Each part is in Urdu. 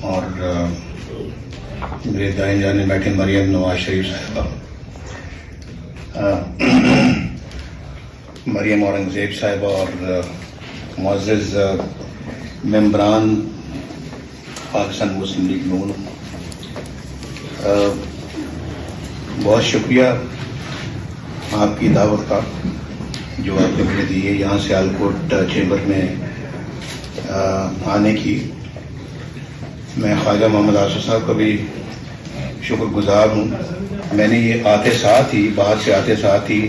اور میرے دائیں جانے بیٹھے مریم نواز شریف صاحبہ، مریم اورنگزیب صاحبہ اور معزز ممبران پاکستان مسلم لیگ نون، بہت شکریہ آپ کی دعوت کا جو آپ نے مجھے دی ہے یہاں سیالکوٹ چیمبر میں آنے کی۔ میں خواجہ محمد آصف صاحب کا بھی شکر گزار ہوں۔ میں نے یہ آتے ساتھ ہی باہر سے آتے ساتھ ہی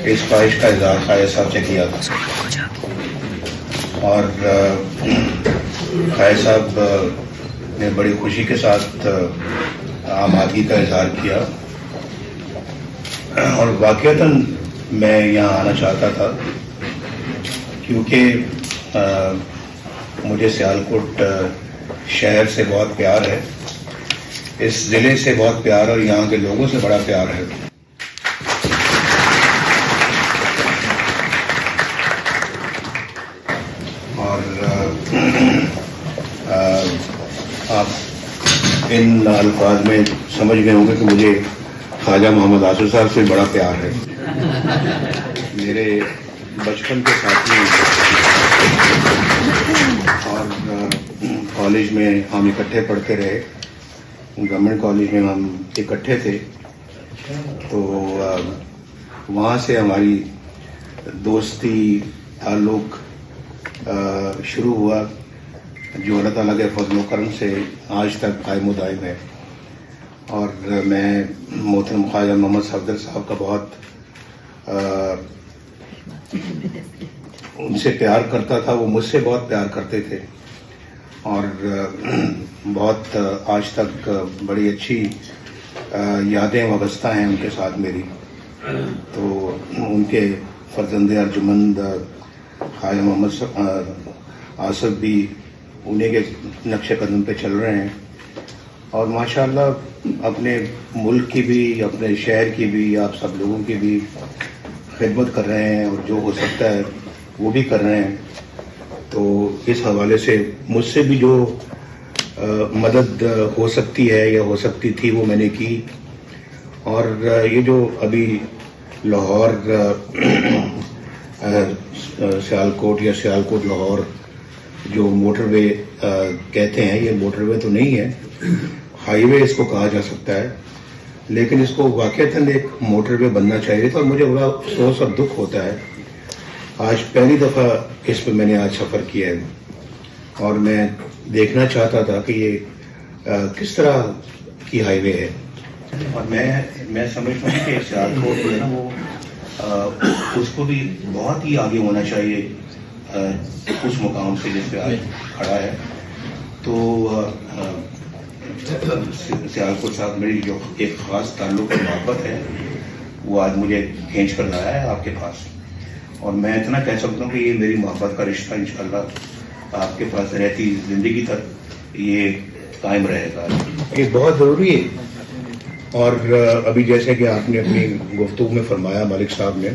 اس خواہش کا اظہار خواجہ صاحب سے کیا تھا، اور خواجہ صاحب نے بڑی خوشی کے ساتھ آمادگی کا اظہار کیا، اور واقعتاً میں یہاں آنا چاہتا تھا کیونکہ مجھے سیالکوٹ شہر سے بہت پیار ہے، اس ضلع سے بہت پیار ہے، اور یہاں کے لوگوں سے بڑا پیار ہے۔ اور آپ ان الفاظ میں سمجھ گئے ہوں گے کہ مجھے خواجہ محمد آصف صاحب سے بڑا پیار ہے۔ میرے بچپن کے ساتھی اور کالج میں ہم اکٹھے پڑھتے رہے، گورنمنٹ کالج میں ہم اکٹھے تھے، تو وہاں سے ہماری دوستی تعلق شروع ہوا، جو اللہ تعالیٰ کے فضل و کرم سے آج تک قائم و دائم ہے۔ اور میں محترم خواجہ محمد صفدر صاحب کا بہت ان سے پیار کرتا تھا، وہ مجھ سے بہت پیار کرتے تھے، اور بہت آج تک بڑی اچھی یادیں وابستہ ہیں ان کے ساتھ میری۔ تو ان کے فرزند ارجمند خواجہ محمد آصف بھی انہیں کے نقش قدم پہ چل رہے ہیں، اور ماشاءاللہ اپنے ملک کی بھی، اپنے شہر کی بھی، آپ سب لوگوں کی بھی خدمت کر رہے ہیں، اور جو ہو سکتا ہے وہ بھی کر رہے ہیں۔ تو اس حوالے سے مجھ سے بھی جو مدد ہو سکتی ہے یا ہو سکتی تھی وہ میں نے کی۔ اور یہ جو ابھی لاہور سیالکوٹ یا سیالکوٹ لاہور جو موٹر وے کہتے ہیں، یہ موٹر وے تو نہیں ہے، ہائی وے اس کو کہا جا سکتا ہے، لیکن اس کو واقعتاً ایک موٹر وے بننا چاہیے تھا، اور مجھے بڑا افسوس اور دکھ ہوتا ہے آج پہلی دفعہ اس پہ میں نے آج سفر کیا ہے، اور میں دیکھنا چاہتا تھا کہ یہ کس طرح کی ہائی وے ہے۔ اور میں سمجھتا ہوں کہ سیالکوٹ جو ہے نا وہ اس کو بھی بہت ہی آگے ہونا چاہیے اس مقام سے جس پہ آج کھڑا ہے۔ تو سیالکوٹ صاحب میری جو ایک خاص تعلق اور محبت ہے وہ آج مجھے کھینچ کر لایا ہے آپ کے پاس، اور میں اتنا کہہ سکتا ہوں کہ یہ میری محبت کا رشتہ انشاءاللہ آپ کے پاس رہتی زندگی تک یہ قائم رہے گا۔ یہ بہت ضروری ہے، اور ابھی جیسے کہ آپ نے اپنی گفتگو میں فرمایا مالک صاحب نے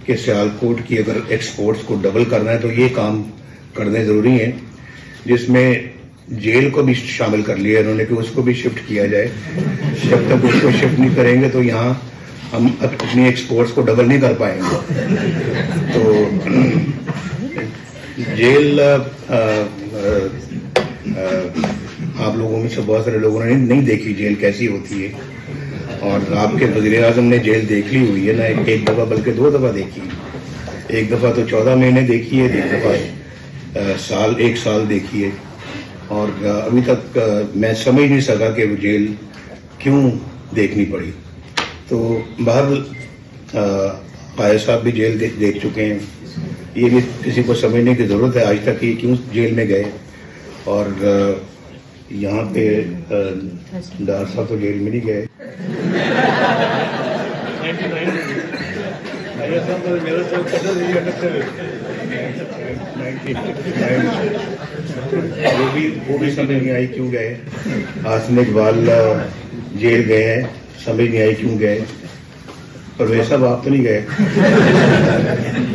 کہ سیالکوٹ کی اگر ایکسپورٹس کو ڈبل کرنا ہے تو یہ کام کرنے ضروری ہیں، جس میں جیل کو بھی شامل کر لیا انہوں نے کہ اس کو بھی شفٹ کیا جائے۔ جب تک اس کو شفٹ نہیں کریں گے تو یہاں ہم اپنی ایکسپورٹس کو ڈبل نہیں کر پائیں گے۔ تو جیل آپ لوگوں میں سے بہت سارے لوگوں نے نہیں دیکھی جیل کیسی ہوتی ہے، اور آپ کے وزیر اعظم نے جیل دیکھ لی ہوئی ہے نا، ایک دفعہ بلکہ 2 دفعہ دیکھی، ایک دفعہ تو 14 مہینے دیکھی ہے، ایک دفعہ ایک سال دیکھی ہے، اور ابھی تک میں سمجھ نہیں سکا کہ وہ جیل کیوں دیکھنی پڑی۔ تو بہرحال خواجہ صاحب بھی جیل دیکھ چکے ہیں، یہ بھی کسی کو سمجھنے کی ضرورت ہے آج تک یہ کیوں جیل میں گئے، اور یہاں پہ ڈار صاحب تو جیل میں نہیں گئے۔ وہ بھی سمجھ نہیں آئی کیوں گئے۔ آصم اقبال جیل گئے ہیں، سمجھ نہیں آئی کیوں گئے۔ پرویز صاحب آپ تو نہیں گئے؟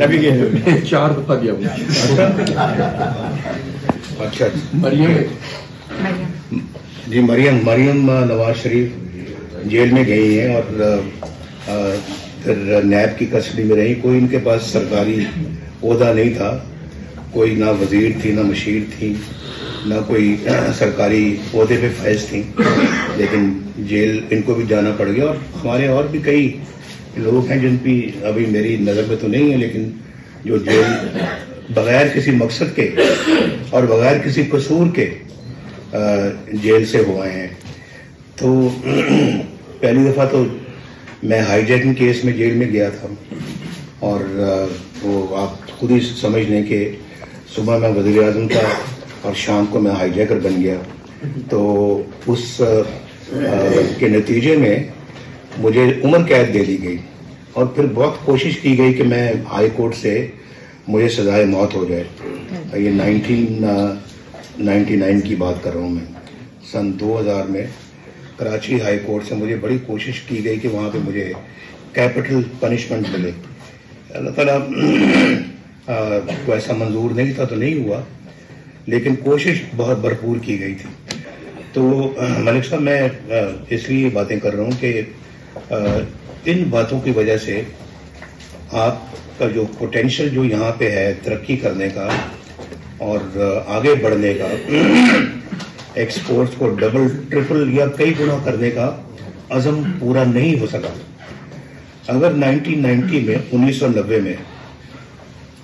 ابھی گئے 4 دفعہ گیا ہوں۔ اچھا مریم جی مریم نواز شریف جیل میں گئی ہیں اور پھر نیب کی کسٹڈی میں رہی. کوئی ان کے پاس سرکاری عہدہ نہیں تھا, کوئی نہ وزیر تھی نہ مشیر تھی نہ کوئی سرکاری عہدے پہ فائز تھیں, لیکن جیل ان کو بھی جانا پڑ گیا. اور ہمارے اور بھی کئی لوگ ہیں جن کی ابھی میری نظر میں تو نہیں ہے, لیکن جو جیل بغیر کسی مقصد کے اور بغیر کسی قصور کے جیل سے ہوئے ہیں. تو پہلی دفعہ تو میں ہائی جیکنگ کیس میں جیل میں گیا تھا, اور وہ آپ خود ہی سمجھ لیں کہ صبح میں وزیر اعظم تھا اور شام کو میں ہائی جیکر بن گیا. تو اس کے نتیجے میں مجھے عمر قید دے دی گئی, اور پھر بہت کوشش کی گئی کہ میں ہائی کورٹ سے مجھے سزائے موت ہو جائے. یہ 1999 کی بات کر رہا ہوں میں. سن 2000 میں کراچی ہائی کورٹ سے مجھے بڑی کوشش کی گئی کہ وہاں پہ مجھے کیپٹل پنشمنٹ ملے. اللہ تعالیٰ کو ایسا منظور نہیں تھا تو نہیں ہوا, لیکن کوشش بہت بھرپور کی گئی تھی. تو ملک صاحب میں اس لیے یہ باتیں کر رہا ہوں کہ ان باتوں کی وجہ سے آپ کا جو پوٹینشیل جو یہاں پہ ہے ترقی کرنے کا اور آگے بڑھنے کا, ایکسپورٹس کو ڈبل ٹرپل یا کئی گنا کرنے کا عزم پورا نہیں ہو سکا. اگر 1990 میں 1990 میں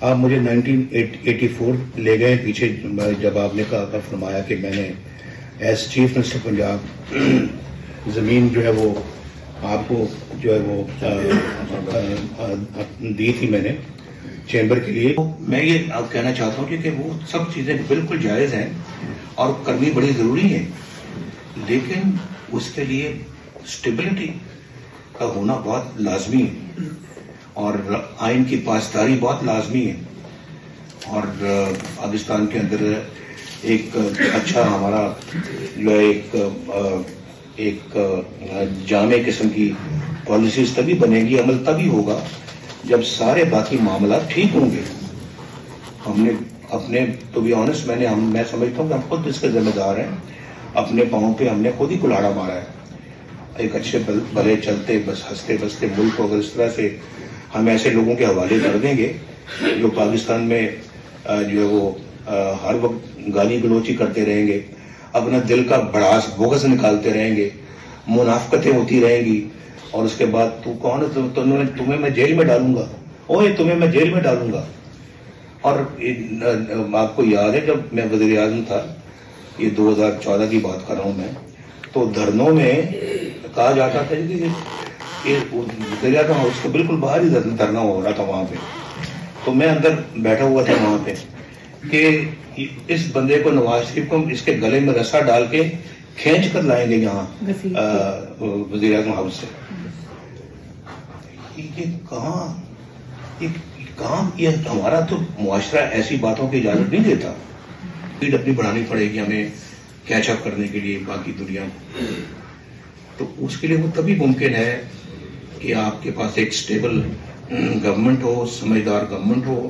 آپ مجھے 1984 لے گئے پیچھے, جب آپ نے کہا فرمایا کہ میں نے ایز چیف منسٹر پنجاب زمین جو ہے وہ آپ کو جو ہے وہ دی تھی میں نے چیمبر کے لیے. میں یہ کہنا چاہتا ہوں کہ وہ سب چیزیں بالکل جائز ہیں اور کرنی بڑی ضروری ہے, لیکن اس کے لیے اسٹیبلٹی کا ہونا بہت لازمی ہے, اور آئین کی پاسداری بہت لازمی ہے. اور پاکستان کے اندر ایک اچھا ہمارا جو ہے ایک جامع قسم کی پالیسیز تبھی بنے گی, عمل تبھی ہوگا جب سارے باقی معاملات ٹھیک ہوں گے. ہم نے اپنے تو بھی آنےسٹ میں سمجھتا ہوں کہ ہم خود اس کے ذمہ دار ہیں. اپنے پاؤں پہ ہم نے خود ہی کلاڑا مارا ہے. ایک اچھے بھلے چلتے بس ہنستے بستے ملک کو اگر اس طرح سے ہم ایسے لوگوں کے حوالے کر دیں گے جو پاکستان میں جو ہے وہ ہر وقت گالی گلوچی کرتے رہیں گے, اپنا دل کا بڑاس بغض نکالتے رہیں گے, منافقتیں ہوتی رہیں گی, اور اس کے بعد تو کون ہے, تمہیں میں جیل میں ڈالوں گا, اوے تمہیں میں جیل میں ڈالوں گا. اور آپ کو یاد ہے جب میں وزیر اعظم تھا, یہ 2014 کی بات کر رہا ہوں میں, تو دھرنوں میں کہا جاتا تھا کہ وزیر اعظم ہاؤس کے بالکل باہر ہی دھرنا ہو رہا تھا وہاں پہ, تو میں اندر بیٹھا ہوا تھا وہاں پہ کہ اس بندے کو نواز شریف کو اس کے گلے میں رسا ڈال کے کھینچ کر لائیں گے یہاں وزیر اعظم ہاؤس سے. یہ کہاں یہ ہمارا تو معاشرہ ایسی باتوں کی اجازت نہیں دیتا. اسپیڈ اپنی بڑھانی پڑے گی ہمیں کیچ اپ کرنے کے لیے باقی دنیا میں. تو اس کے لیے وہ تبھی ممکن ہے کہ آپ کے پاس ایک سٹیبل گورنمنٹ ہو, سمجھدار گورنمنٹ ہو,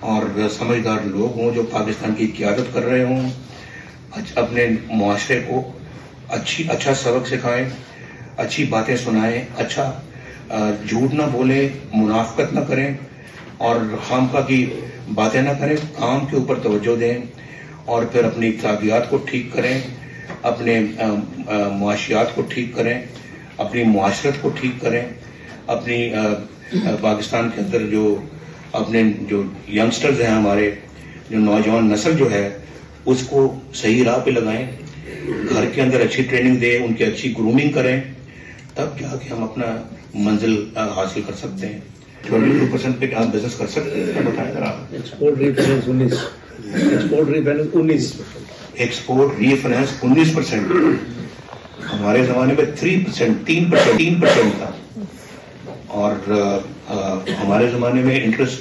اور سمجھدار لوگ ہوں جو پاکستان کی قیادت کر رہے ہوں, اپنے معاشرے کو اچھا سبق سکھائیں, اچھی باتیں سنائیں, اچھا جھوٹ نہ بولیں, منافقت نہ کریں, اور خامخواہ کی باتیں نہ کریں, کام کے اوپر توجہ دیں, اور پھر اپنی اخلاقیات کو ٹھیک کریں, اپنے معاشیات کو ٹھیک کریں, اپنی معاشرت کو ٹھیک کریں, اپنی پاکستان کے اندر جو اپنے جو ینگسٹرز ہیں ہمارے, جو نوجوان نسل جو ہے, اس کو صحیح راہ پہ لگائیں, گھر کے اندر اچھی ٹریننگ دیں, ان کی اچھی گرومنگ کریں, تب جا کے ہم اپنا منزل حاصل کر سکتے ہیں. 22% پہ آپ بزنس کر سکتے ہیں. بتائیں ذرا. ایکسپورٹ ری فائنانس 19%, ہمارے زمانے میں 3% تھا, اور ہمارے زمانے میں انٹرسٹ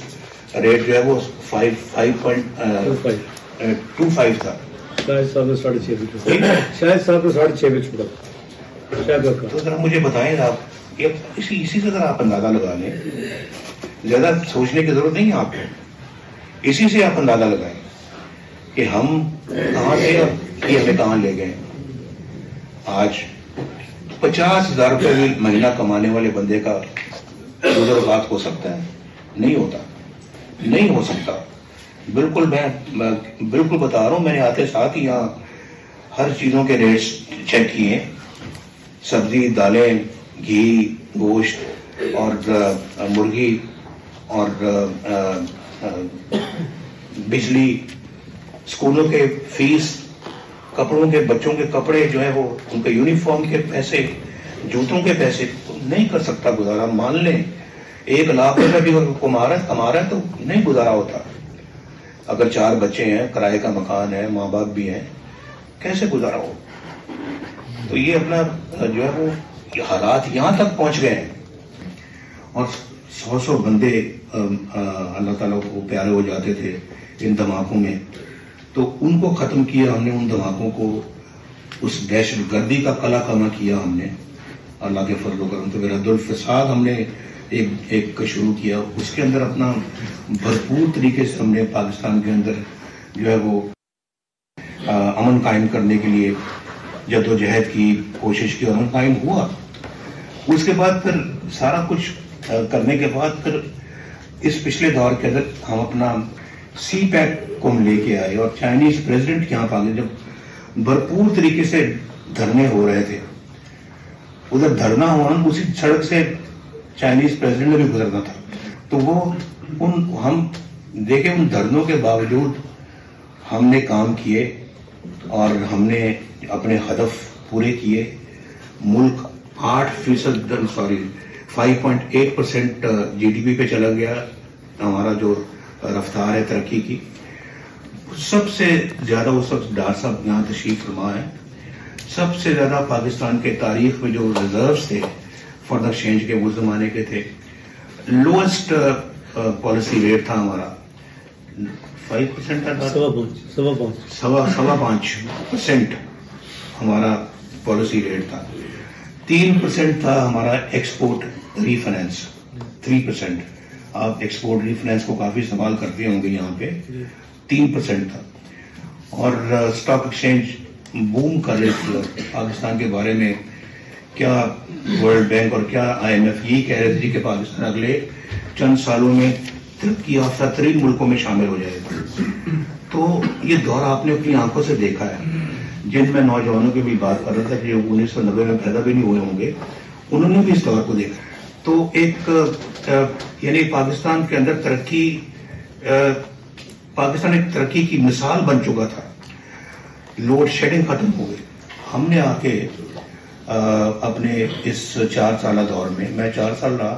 ریٹ جو ہے وہ 5.25 تھا. شاید صاحب نے 6.5 پہ چھوڑا. تو ذرا مجھے بتائیں آپ, اسی سے ذرا آپ اندازہ لگا لیں, زیادہ سوچنے کی ضرورت نہیں ہے آپ کو, اسی سے آپ اندازہ لگائیں کہ ہم کہاں تھے اور یہ ہمیں کہاں لے گئے. آج 50,000 روپے بھی مہینہ کمانے والے بندے کا گزر اوقات ہو سکتا ہے؟ نہیں ہوتا, نہیں ہو سکتا. بالکل میں بالکل بتا رہا ہوں, میں نے آتے ساتھ ہی یہاں ہر چیزوں کے ریٹس چیک کیے, سبزی, دالیں, گھی, گوشت اور مرغی اور بجلی, اسکولوں کے فیس, کپڑوں کے, بچوں کے کپڑے جو ہے وہ ان کے یونیفارم کے پیسے, جوتوں کے پیسے, نہیں کر سکتا گزارا. مان لیں 1 لاکھ روپے بھی کما رہا ہے تو نہیں گزارا ہوتا. اگر 4 بچے ہیں, کرائے کا مکان ہے, ماں باپ بھی ہیں, کیسے گزارا ہو؟ تو یہ اپنا جو ہے وہ حالات یہاں تک پہنچ گئے ہیں. اور 100 بندے اللہ تعالیٰ کو پیارے ہو جاتے تھے ان دھماکوں میں, تو ان کو ختم کیا ہم نے, ان دھماکوں کو, اس دہشت گردی کا قلعہ کما کیا ہم نے اللہ کے فضل و کرم. تو رد الفساد ہم نے ایک شروع کیا, اس کے اندر اپنا بھرپور طریقے سے ہم نے پاکستان کے اندر جو ہے وہ امن قائم کرنے کے لیے جدوجہد کی, کوشش کی, اور امن قائم ہوا. اس کے بعد پھر سارا کچھ کرنے کے بعد پھر اس پچھلے دور کے اندر ہم اپنا سی پیک کو ہم لے کے آئے, اور چائنیز پریزیڈنٹ یہاں پہ جب بھرپور طریقے سے دھرنے ہو رہے تھے, ادھر دھرنا ہونا, اسی سڑک سے چائنیز پریزیڈنٹ نے بھی گزرنا تھا. تو وہ ہم دیکھیں ان دھرنوں کے باوجود ہم نے کام کیے اور ہم نے اپنے ہدف پورے کیے. ملک 5.8% GDP پہ چلا گیا. ہمارا جو رفتار ہے ترقی کی, سب سے زیادہ وہ سب ڈاکٹر صاحب یہاں تشریف فرما ہے, سب سے زیادہ پاکستان کے تاریخ میں جو ریزروز تھے فارن ایکسچینج کے اس زمانے کے تھے, لوئسٹ پالیسی ریٹ تھا ہمارا 5% تھا, 5.25% ہمارا پالیسی ریٹ تھا. 3% تھا ہمارا ایکسپورٹ ری فائنینس, 3%. آپ ایکسپورٹ ری فائنینس کو کافی استعمال کرتے ہوں گے یہاں پہ. 3% تھا. اور اسٹاک ایکسچینج بوم کر رہے تھے. پاکستان کے بارے میں کیا ورلڈ بینک اور کیا IMF یہی کہہ رہے تھے کہ پاکستان اگلے چند سالوں میں ترقی یافتہ ترین ملکوں میں شامل ہو جائے گا. تو یہ دور آپ نے اپنی آنکھوں سے دیکھا ہے. جن میں نوجوانوں کی بھی بات کر رہا تھا جو 1990 میں پیدا بھی نہیں ہوئے ہوں گے, انہوں نے بھی اس دور کو دیکھا. تو ایک یعنی پاکستان کے اندر پاکستان ایک ترقی کی مثال بن چکا تھا. لوڈ شیڈنگ ختم ہو گئی. ہم نے آ کے اپنے اس 4 سالہ دور میں, میں 4 سال رہا,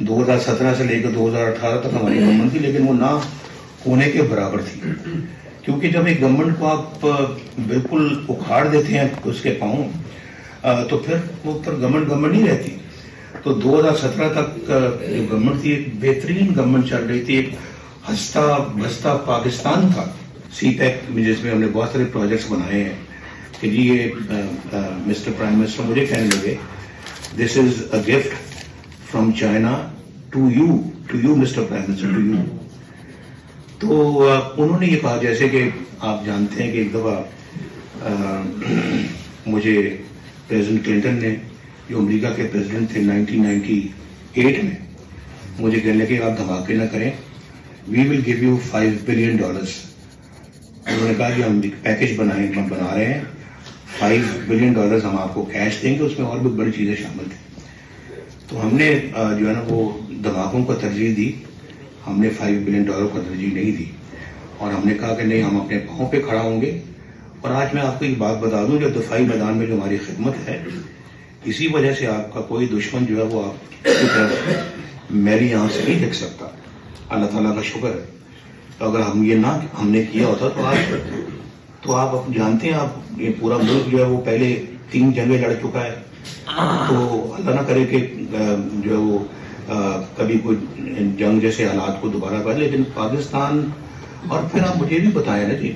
2017 سے لے کر 2018 تک ہماری گورنمنٹ تھی, لیکن وہ نہ ہونے کے برابر تھی. کیونکہ جب ایک گورنمنٹ کو آپ بالکل اکھاڑ دیتے ہیں اس کے پاؤں, تو پھر وہ پھر گورنمنٹ نہیں رہتی. تو 2017 تک جو گورنمنٹ تھی ایک بہترین گورنمنٹ چل رہی تھی, ایک ہنستا بستا پاکستان تھا. سی پیک میں جس میں ہم نے بہت سارے پروجیکٹس بنائے ہیں کہ جی یہ مسٹر پرائم منسٹر مجھے کہنے لگے this is a gift from China to you mister prime minister, to you. تو انہوں نے یہ کہا, جیسے کہ آپ جانتے ہیں کہ ایک دفعہ مجھے پریزیڈنٹ کلنٹن نے, جو امریکہ کے پریزیڈنٹ تھے 1998 میں, مجھے کہنے لگے آپ دھماکے نہ کریں, وی ول گیو یو $5 billion. انہوں نے کہا کہ ہم پیکج بنا رہے ہیں, $5 billion ہم آپ کو کیش دیں گے, اس میں اور بھی بڑی چیزیں شامل تھیں. تو ہم نے جو ہے نا وہ دھماکوں کو ترجیح دی, ہم نے $5 billion کو ترجیح نہیں دی. اور ہم نے کہا کہ نہیں, ہم اپنے پاؤں پہ کھڑا ہوں گے. اور آج میں آپ کو ایک بات بتا دوں, جو دفاعی میدان میں جو ہماری خدمت ہے, اسی وجہ سے آپ کا کوئی دشمن جو ہے وہ آپ کی طرف میری یہاں سے نہیں دیکھ سکتا. اللہ تعالیٰ کا شکر ہے. تو اگر ہم نے کیا ہوتا تو آپ جانتے ہیں, آپ یہ پورا ملک جو ہے وہ پہلے 3 جنگیں لڑ چکا ہے. تو اللہ نہ کرے کہ جو ہے وہ کبھی کوئی جنگ جیسے حالات کو دوبارہ کر, لیکن پاکستان. اور پھر آپ مجھے بھی بتائیں نا جی,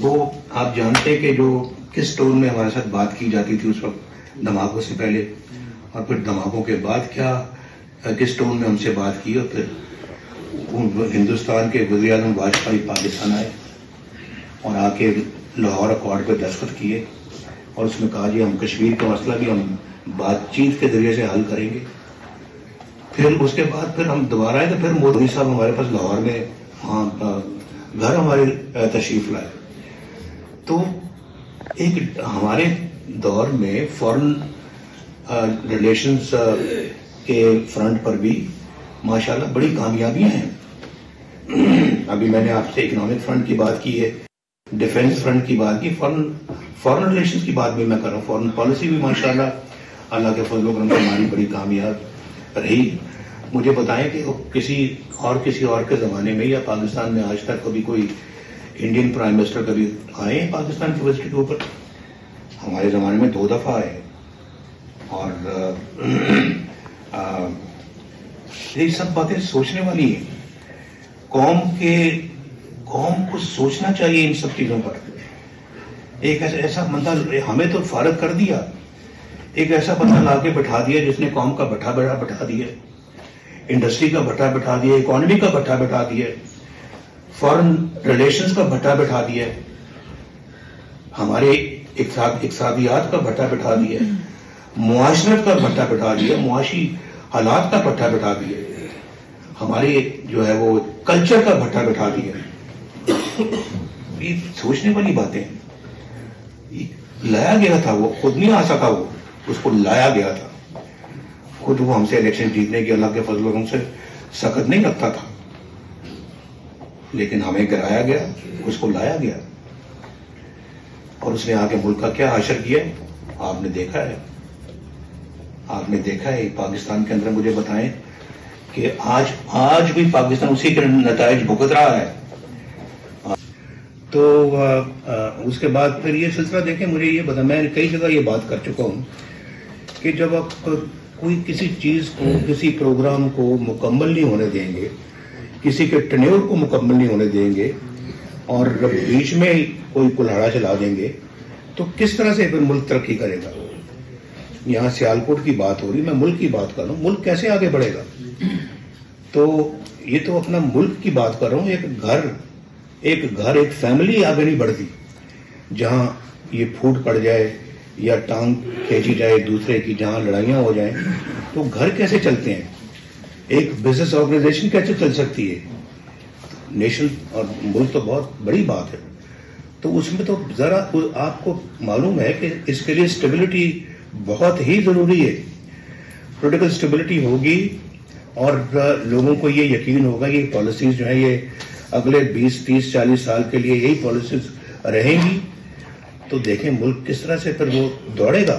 وہ آپ جانتے کہ جو کس ٹون میں ہمارے ساتھ بات کی جاتی تھی اس وقت دھماکوں سے پہلے, اور پھر دھماکوں کے بعد کیا کس ٹون میں ہم سے بات کی. اور پھر ہندوستان کے وزیر اعظم واجپئی پاکستان آئے اور آ کے لاہور اکارڈ پہ دستخط کیے اور اس میں کہا جی ہم کشمیر کا مسئلہ بھی ہم بات چیت کے ذریعے سے حل کریں گے. پھر اس کے بعد پھر ہم دوبارہ آئے تو پھر مودی صاحب ہمارے پاس لاہور میں وہاں گھر ہمارے تشریف لائے. تو ایک ہمارے دور میں فورن ریلیشنز کے فرنٹ پر بھی ماشاءاللہ بڑی کامیابیاں ہیں. ابھی میں نے آپ سے اکنامک فرنٹ کی بات کی ہے, ڈیفنس فرنٹ کی بات کی, فورن ریلیشنز کی بات بھی میں کر رہا ہوں. فورن پالیسی بھی ماشاءاللہ اللہ کے فضل و کرم سے ہماری بڑی کامیاب رہی. مجھے بتائیں کہ کسی اور کے زمانے میں یا پاکستان میں آج تک کبھی کوئی انڈین پرائم منسٹر کبھی آئے ہیں پاکستان کی وزٹ کے اوپر؟ ہمارے زمانے میں 2 دفعہ آئے. اور یہ سب باتیں سوچنے والی ہیں. قوم کو سوچنا چاہیے ان سب چیزوں پر. ایک ایسا بندہ ہمیں تو فارغ کر دیا, ایک ایسا بندہ لا کے بٹھا دیا جس نے قوم کا بٹھا بٹھا دیا, انڈسٹری کا بٹھا بٹھا دیا, اکانومی کا بٹھا بٹھا دیا, فورن ریلیشنز کا بٹھا بٹھا دیا, ہمارے اقتصادیات کا بٹھا بٹھا دیا, معاشرت کا بٹھا بٹھا دیا, معاشی حالات کا بٹھا بٹھا دیا, ہمارے جو ہے وہ کلچر کا بٹھا بٹھا دیا. یہ سوچنے والی باتیں. لایا گیا تھا, وہ خود نہیں آ سکا, وہ اس کو لایا گیا تھا. خود وہ ہم سے الیکشن جیتنے کی اللہ کے فضل و کرم سے سخت نہیں رکھتا تھا, لیکن ہمیں گرایا گیا, اس کو لایا گیا اور اس نے آ کے ملک کا کیا حشر کیا آپ نے دیکھا ہے. آپ نے دیکھا ہے پاکستان کے اندر. مجھے بتائیں کہ آج بھی پاکستان اسی کے نتائج بھگت رہا ہے. تو اس کے بعد پھر یہ سلسلہ دیکھیں. مجھے یہ بتا, میں کئی جگہ یہ بات کر چکا ہوں کہ جب آپ کوئی کسی چیز کو, کسی پروگرام کو مکمل نہیں ہونے دیں گے, کسی کے ٹنیور کو مکمل نہیں ہونے دیں گے اور بیچ میں کوئی کلہاڑا چلا دیں گے تو کس طرح سے پھر ملک ترقی کرے گا. یہاں سیالکوٹ کی بات ہو رہی, میں ملک کی بات کر رہا ہوں. ملک کیسے آگے بڑھے گا؟ تو یہ تو اپنا ملک کی بات کر رہا ہوں. ایک فیملی آگے نہیں بڑھتی جہاں یہ پھوٹ پڑ جائے یا ٹانگ کھینچی جائے دوسرے کی, جہاں لڑائیاں ہو جائیں تو گھر کیسے چلتے ہیں؟ ایک بزنس آرگنائزیشن کیسے چل سکتی ہے؟ نیشن اور ملک تو بہت بڑی بات ہے. تو اس میں تو ذرا آپ کو معلوم ہے کہ اس کے لیے اسٹیبلٹی بہت ہی ضروری ہے. پولیٹیکل اسٹیبلٹی ہوگی اور لوگوں کو یہ یقین ہوگا کہ پالیسیز جو ہیں یہ اگلے 20, 30, 40 سال کے لیے یہی پالیسیز رہیں گی, تو دیکھیں ملک کس طرح سے پھر وہ دوڑے گا.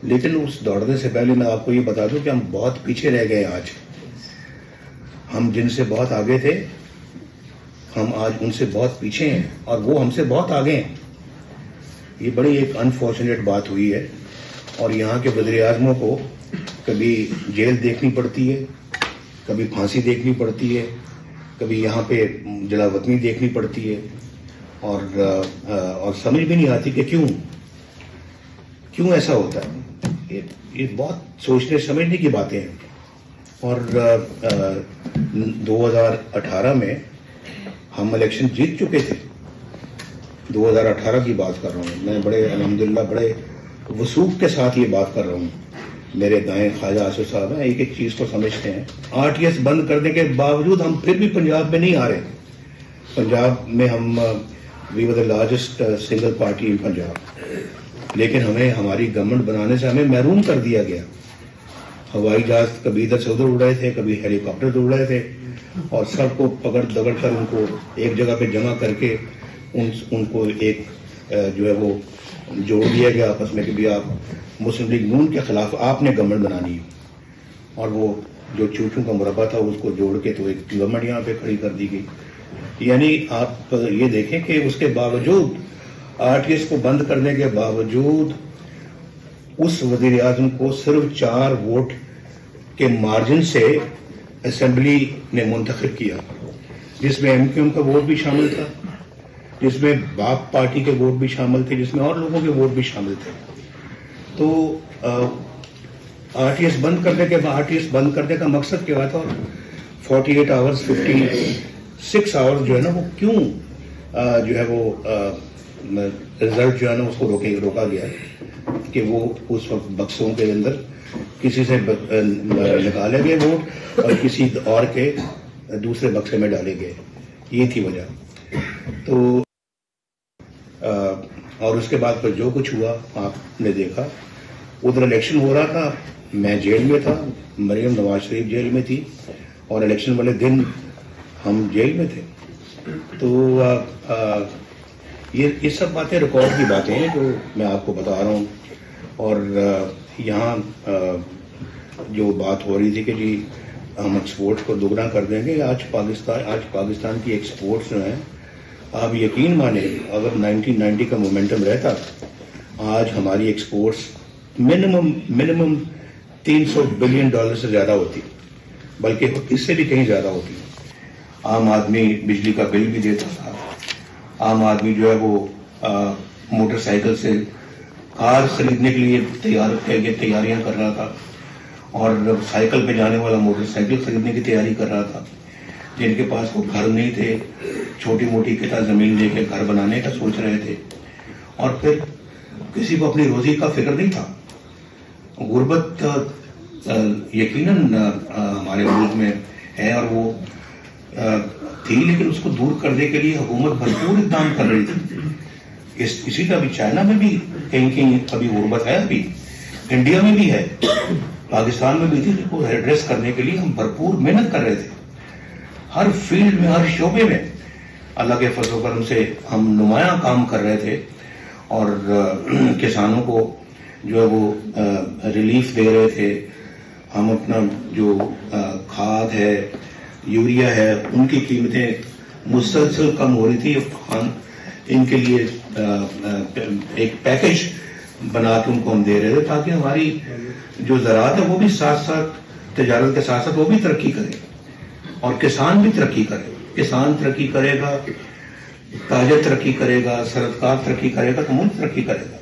لیکن اس دوڑنے سے پہلے میں آپ کو یہ بتا دوں کہ ہم بہت پیچھے رہ گئے. آج ہم جن سے بہت آگے تھے ہم آج ان سے بہت پیچھے ہیں اور وہ ہم سے بہت آگے ہیں. یہ بڑی ایک انفارچونیٹ بات ہوئی ہے. اور یہاں کے وزیر اعظموں کو کبھی جیل دیکھنی پڑتی ہے, کبھی پھانسی دیکھنی پڑتی ہے, کبھی یہاں پہ جلا وطنی دیکھنی پڑتی ہے, اور سمجھ بھی نہیں آتی کہ کیوں ایسا ہوتا ہے. یہ بہت سوچنے سمجھنے کی باتیں ہیں. اور 2018 میں ہم الیکشن جیت چکے تھے. 2018 کی بات کر رہا ہوں میں. بڑے الحمدللہ بڑے وثوق کے ساتھ یہ بات کر رہا ہوں. میرے دائیں خواجہ آصف صاحب ہیں, ایک چیز کو سمجھتے ہیں. RTS بند کرنے کے باوجود ہم پھر بھی پنجاب میں نہیں آ رہے. پنجاب میں ہم وی ور دا لارجسٹ سنگل پارٹی ان پنجاب, لیکن ہمیں ہماری گورنمنٹ بنانے سے ہمیں محروم کر دیا گیا. ہوائی جہاز کبھی ادھر سے ادھر اڑ رہے تھے, کبھی ہیلی کاپٹر اڑ رہے تھے, اور سب کو پکڑ دگڑ کر ان کو ایک جگہ پہ جمع کر کے ان کو ایک جو ہے وہ جوڑ دیا گیا آپس میں کہ بھی آپ مسلم لیگ نون کے خلاف آپ نے گورنمنٹ بنانی ہے. اور وہ جو چوچوں کا مربع تھا اس کو جوڑ کے تو ایک گورنمنٹ یہاں پہ کھڑی کر دی گئی. یعنی آپ یہ دیکھیں کہ اس کے باوجود RTS کو بند کرنے کے باوجود اس وزیر اعظم کو صرف 4 ووٹ کے مارجن سے اسمبلی نے منتخب کیا, جس میں MQM کا ووٹ بھی شامل تھا, جس میں باپ پارٹی کے ووٹ بھی شامل تھے, جس میں اور لوگوں کے ووٹ بھی شامل تھے. تو RTS بند کرنے کا مقصد کیا تھا؟ 48 آورز 56 آورز جو ہے نا وہ کیوں جو ہے وہ رزلٹ جو ہے نا اس کو روکا گیا کہ وہ اس وقت بکسوں کے اندر کسی سے نکالے گئے ووٹ اور کسی اور کے دوسرے بکسے میں ڈالے گئے. یہ تھی وجہ. تو اور اس کے بعد پھر جو کچھ ہوا آپ نے دیکھا. ادھر الیکشن ہو رہا تھا, میں جیل میں تھا, مریم نواز شریف جیل میں تھی, اور الیکشن والے دن ہم جیل میں تھے. تو یہ سب باتیں ریکارڈ کی باتیں ہیں جو میں آپ کو بتا رہا ہوں. اور یہاں جو بات ہو رہی تھی کہ جی ہم ایکسپورٹ کو دوگنا کر دیں گے, آج پاکستان کی ایکسپورٹس جو ہیں, آپ یقین مانیں اگر 1990 کا مومنٹم رہتا آج ہماری ایکسپورٹس منیمم $300 بلین سے زیادہ ہوتی, بلکہ اس سے بھی کہیں زیادہ ہوتی. عام آدمی بجلی کا بل بھی دیتا تھا, عام آدمی جو ہے وہ موٹر سائیکل سے کار خریدنے کے لیے تیاریاں کر رہا تھا, اور سائیکل پہ جانے والا موٹر سائیکل خریدنے کی تیاری کر رہا تھا. جن کے پاس وہ گھر نہیں تھے, چھوٹی موٹی قطع زمین لے کے گھر بنانے کا سوچ رہے تھے, اور پھر کسی کو اپنی روزی کا فکر نہیں تھا. غربت یقیناً ہمارے ملک میں ہے اور وہ تھی, لیکن اس کو دور کرنے کے لیے حکومت بھرپور اقدام کر رہی تھی. اسی طرح ابھی چائنا میں بھی کہیں ابھی غربت ہے, ابھی انڈیا میں بھی ہے, پاکستان میں بھی تھی. جس کو ایڈریس کرنے کے لیے ہم بھرپور محنت کر رہے تھے, ہر فیلڈ میں, ہر شعبے میں اللہ کے فضل و کرم سے ہم نمایاں کام کر رہے تھے, اور کسانوں کو جو ہے وہ ریلیف دے رہے تھے. ہم اپنا جو کھاد ہے, یوریا ہے, ان کی قیمتیں مسلسل کم ہو رہی تھی. ان کے لیے ایک پیکج بنا کے ان کو ہم دے رہے تھے تاکہ ہماری جو زراعت ہے وہ بھی ساتھ ساتھ, تجارت کے ساتھ ساتھ وہ بھی ترقی کرے, اور کسان بھی ترقی کرے. کسان ترقی کرے گا, تاجر ترقی کرے گا, صنعت کار ترقی کرے گا, تو ملک ترقی کرے گا.